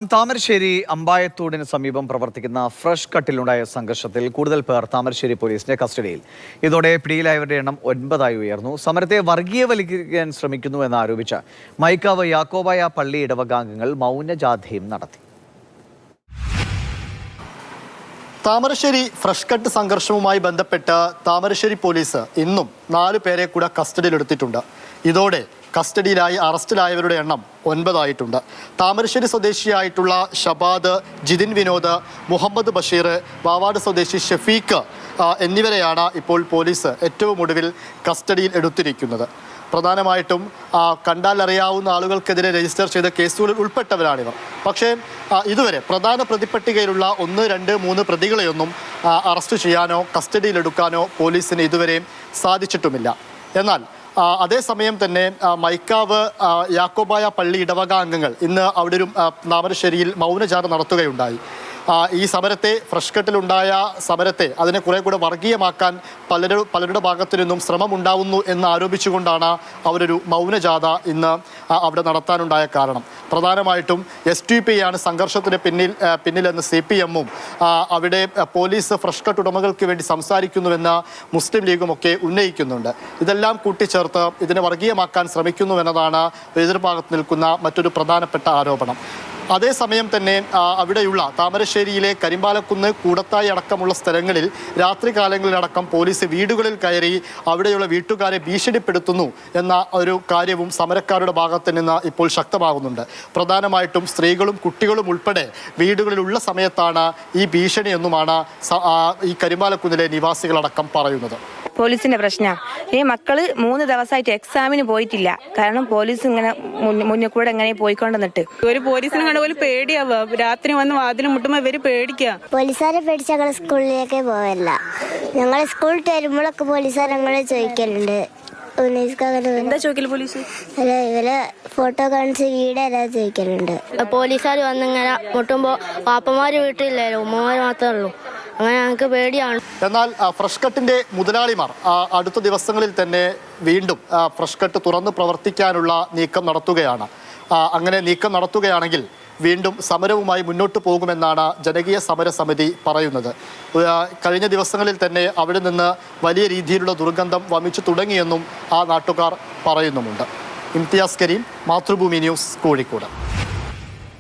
താമരശ്ശേരി അമ്പായത്തോടിന് സമീപം പ്രവർത്തിക്കുന്ന ഫ്രഷ് കട്ടിലുണ്ടായ സംഘർഷത്തിൽ കൂടുതൽ പേർ താമരശ്ശേരി പോലീസിന്റെ കസ്റ്റഡിയിൽ. ഇതോടെ പിടിയിലായവരുടെ എണ്ണം 9 ഉയർന്നു. സമരത്തെ വർഗീയവൽക്കരിക്കാൻ ശ്രമിക്കുന്നുവെന്ന് ആരോപിച്ച് മൈക്കാവ് യാക്കോബായ പള്ളി ഇടവകാംഗങ്ങൾ മൗനജാഥയും നടത്തി. താമരശ്ശേരി ഫ്രഷ് കട്ട് സംഘർഷവുമായി ബന്ധപ്പെട്ട് താമരശ്ശേരി പോലീസ് ഇന്നും 4 പേരെ കൂടെ കസ്റ്റഡിയിലെടുത്തിട്ടുണ്ട്. ഇതോടെ കസ്റ്റഡിയിലായി അറസ്റ്റിലായവരുടെ എണ്ണം 9 താമരശ്ശേരി സ്വദേശിയായിട്ടുള്ള ഷബാദ്, ജിതിൻ വിനോദ്, മുഹമ്മദ് ബഷീർ, വാവാട് സ്വദേശി ഷഫീഖ് എന്നിവരെയാണ് ഇപ്പോൾ പോലീസ് ഏറ്റവും ഒടുവിൽ കസ്റ്റഡിയിൽ എടുത്തിരിക്കുന്നത്. പ്രധാനമായിട്ടും കണ്ടാൽ അറിയാവുന്ന ആളുകൾക്കെതിരെ രജിസ്റ്റർ ചെയ്ത കേസുകളിൽ ഉൾപ്പെട്ടവരാണിവർ. പക്ഷേ ഇതുവരെ പ്രധാന പ്രതിപ്പട്ടികയിലുള്ള 1, 2, 3 പ്രതികളെയൊന്നും അറസ്റ്റ് ചെയ്യാനോ കസ്റ്റഡിയിലെടുക്കാനോ പോലീസിന് ഇതുവരെ സാധിച്ചിട്ടുമില്ല. എന്നാൽ അതേസമയം തന്നെ മൈക്കാവ് യാക്കോബായ പള്ളി ഇടവകാംഗങ്ങൾ ഇന്ന് അവിടെ ഒരു താമരശ്ശേരിയിൽ മൗനജാഥ നടത്തുകയുണ്ടായി. ഈ സമരത്തെ ഫ്രഷ് കട്ടിലുണ്ടായ സമരത്തെ അതിനെ കുറെ കൂടെ വർഗീയമാക്കാൻ പലരുടെ ഭാഗത്തു നിന്നും ശ്രമമുണ്ടാവുന്നു എന്ന് ആരോപിച്ചുകൊണ്ടാണ് അവരൊരു മൗനജാഥ ഇന്ന് അവിടെ നടത്താനുണ്ടായ കാരണം. പ്രധാനമായിട്ടും STP ആണ് സംഘർഷത്തിന് പിന്നിലെന്ന് CPM-ഉം അവിടെ പോലീസ് ഫ്രഷ് കട്ട് ഉടമകൾക്ക് വേണ്ടി സംസാരിക്കുന്നുവെന്ന് മുസ്ലിം ലീഗും ഒക്കെ ഉന്നയിക്കുന്നുണ്ട്. ഇതെല്ലാം കൂട്ടിച്ചേർത്ത് ഇതിനെ വർഗീയമാക്കാൻ ശ്രമിക്കുന്നുവെന്നതാണ് എതിർഭാഗത്ത് നിൽക്കുന്ന മറ്റൊരു പ്രധാനപ്പെട്ട ആരോപണം. അതേസമയം തന്നെ അവിടെയുള്ള താമരശ്ശേരിയിലെ കരിമ്പാലക്കുന്ന്, കൂടത്തായി അടക്കമുള്ള സ്ഥലങ്ങളിൽ രാത്രി കാലങ്ങളിലടക്കം പോലീസ് വീടുകളിൽ കയറി അവിടെയുള്ള വീട്ടുകാരെ ഭീഷണിപ്പെടുത്തുന്നു എന്ന ഒരു കാര്യവും സമരക്കാരുടെ ഭാഗത്ത് നിന്ന് ഇപ്പോൾ ശക്തമാകുന്നുണ്ട്. പ്രധാനമായിട്ടും സ്ത്രീകളും കുട്ടികളും ഉൾപ്പെടെ വീടുകളിലുള്ള സമയത്താണ് ഈ ഭീഷണിയെന്നുമാണ് ഈ കരിമ്പാലക്കുന്നിലെ നിവാസികളടക്കം പറയുന്നത്. പോലീസിന്റെ പ്രശ്നം ഈ മക്കള് 3 ദിവസമായിട്ട് എക്സാമിന് പോയിട്ടില്ല. കാരണം പോലീസ് ഇങ്ങനെ മുന്നിൽ കൂടെ എങ്ങനെ പോയിക്കൊണ്ടിട്ട് ഒരു പോലീസിനെ കണ്ട പോലെ പേടിയാവുക. രാത്രി വന്ന് വാതിലും മുട്ടുമ്പോ ഇവര് പേടിക്കുക. പോലീസുകാരെ പേടിച്ച് ഞങ്ങൾ സ്കൂളിലേക്ക് പോവല്ല. ഞങ്ങൾ സ്കൂളിൽ വരുമ്പോഴൊക്കെ പോലീസുകാർ ഞങ്ങളെ ചോദിക്കലുണ്ട്. എന്താ ചോദിക്കല് പോലീസ്? അല്ല, ഇവരെ ഫോട്ടോ കാണിച്ച് വീടേതാ ചോദിക്കലുണ്ട്. പോലീസുകാർ വന്നിങ്ങനെ മുട്ടുമ്പോ പാപ്പന്മാര് വീട്ടിലില്ലല്ലോ, ഉമ്മമാര് മാത്രമേ ഉള്ളൂ. അങ്ങനെ ഞങ്ങൾക്ക് പേടിയാണ്. എന്നാൽ ഫ്രഷ് കട്ടിന്റെ മുതലാളിമാർ അടുത്ത ദിവസങ്ങളിൽ തന്നെ വീണ്ടും ഫ്രഷ് കട്ട് തുറന്ന് പ്രവർത്തിക്കാനുള്ള നീക്കം നടത്തുകയാണ്. അങ്ങനെ നീക്കം നടത്തുകയാണെങ്കിൽ വീണ്ടും സമരവുമായി മുന്നോട്ട് പോകുമെന്നാണ് ജനകീയ സമരസമിതി പറയുന്നത്. കഴിഞ്ഞ ദിവസങ്ങളിൽ തന്നെ അവിടെ നിന്ന് വലിയ രീതിയിലുള്ള ദുർഗന്ധം വമിച്ചു തുടങ്ങിയെന്നും ആ നാട്ടുകാർ പറയുന്നുമുണ്ട്. ഇംതിയാസ് കരീം, മാതൃഭൂമി ന്യൂസ്, കോഴിക്കോട്.